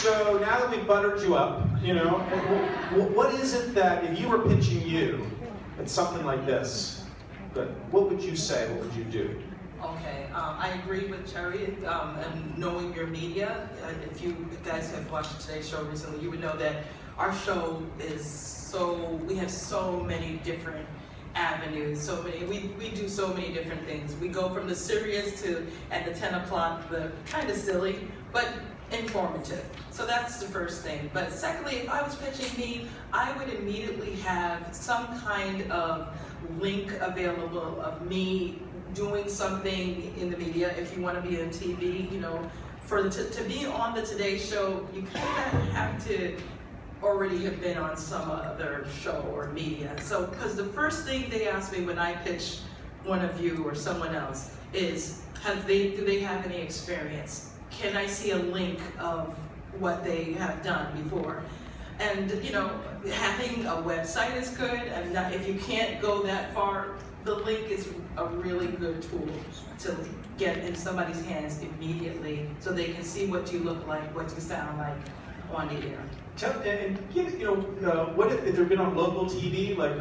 So now that we've buttered you up, you know, what is it that, if you were pitching you at something like this, what would you say, what would you do? Okay, I agree with Cherry, and knowing your media. If you guys have watched today's show recently, you would know that our show is we have so many different avenues, we do so many different things. We go from the serious to, at the 10 o'clock, the kind of silly, but informative. So that's the first thing. But secondly, if I was pitching me, I would immediately have some kind of link available of me doing something in the media. If you want to be on TV, you know, to be on the Today Show, you kind of have to already have been on some other show or media. So, because the first thing they ask me when I pitch one of you or someone else is, do they have any experience? Can I see a link of what they have done before? And you know, having a website is good, and if you can't go that far, the link is a really good tool to get in somebody's hands immediately, so they can see what you look like, what you sound like on the air. What if they've been on local TV, like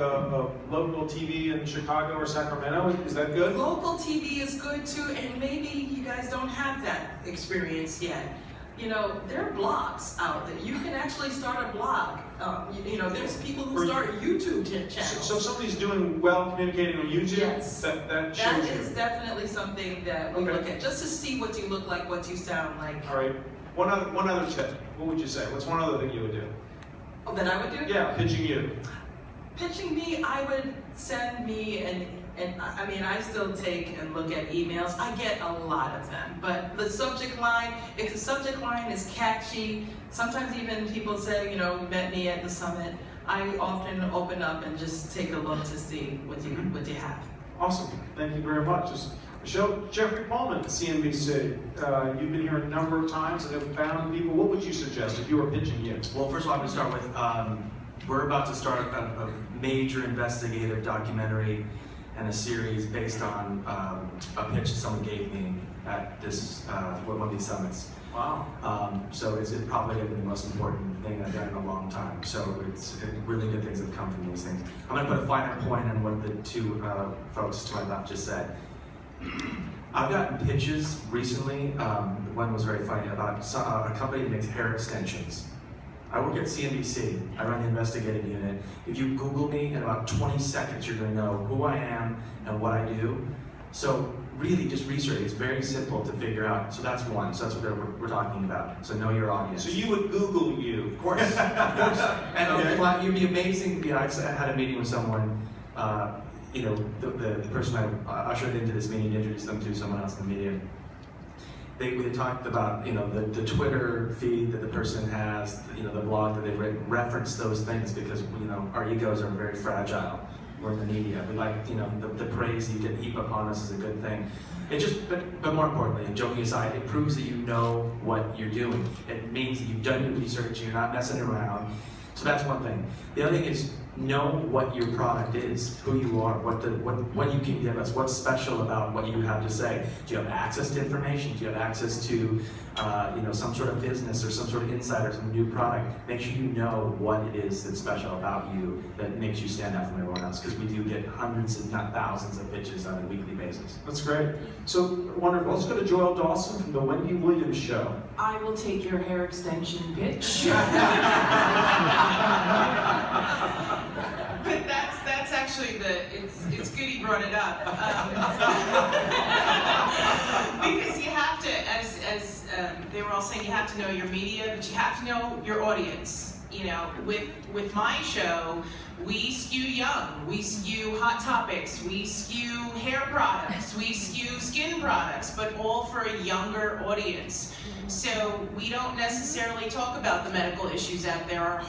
local TV in Chicago or Sacramento? Is that good? Local TV is good too, and maybe you guys don't have that experience yet. You know, there are blogs out there. You can actually start a blog. You know, there's people who start YouTube channels. So if somebody's doing well communicating on YouTube, yes, that shows that you. is definitely something that we look at, just to see what you look like, what you sound like. All right. One other tip. What would you say? What's one other thing you would do? Oh, that I would do? Yeah, pitching you. Pitching me, I would send me I mean, I still take and look at emails. I get a lot of them, but the subject line, if the subject line is catchy, sometimes even people say, you know, met me at the summit, I often open up and just take a look to see what you have. Awesome. Thank you very much. Michelle, Jeffrey Paulman, CNBC. You've been here a number of times and have found people. What would you suggest if you were pitching you? Well, first of all, I'm going to start with, we're about to start a major investigative documentary and a series based on a pitch that someone gave me at this one of these summits. Wow. So it's probably going to be the most important thing I've done in a long time. So it's really good things that have come from these things. I'm going to put a finer point on what the two folks to my left just said. I've gotten pitches recently, one was very funny, about a company that makes hair extensions. I work at CNBC, I run the investigative unit. If you Google me, in about 20 seconds you're going to know who I am and what I do. So really just research, it's very simple to figure out. So that's one, so that's what we're talking about. So know your audience. So you would Google you? Of course, of course. And you'd be amazing, you know, I had a meeting with someone, you know, the person I ushered into this meeting, introduced them to someone else in the media. We talked about, you know, the Twitter feed that the person has, you know, the blog that they've written, reference those things because, you know, our egos are very fragile. We're in the media. We like, you know, the praise you can heap upon us is a good thing. It just, but more importantly, and joking aside, it proves that you know what you're doing. It means that you've done your research, you're not messing around. So that's one thing. The other thing is know what your product is, who you are, what you can give us, what's special about what you have to say. Do you have access to information? Do you have access to you know, some sort of business or some sort of insight or some new product? Make sure you know what it is that's special about you that makes you stand out from everyone else, because we do get hundreds, if not thousands, of pitches on a weekly basis. That's great. So wonderful. Let's go to Joelle Dawson from the Wendy Williams Show. I will take your hair extension pitch. But that's actually it's good he brought it up. Because you have to, as they were all saying, you have to know your media, but you have to know your audience. You know, with my show, we skew young, we skew hot topics, we skew hair products, we skew skin products, but all for a younger audience. So we don't necessarily talk about the medical issues out there.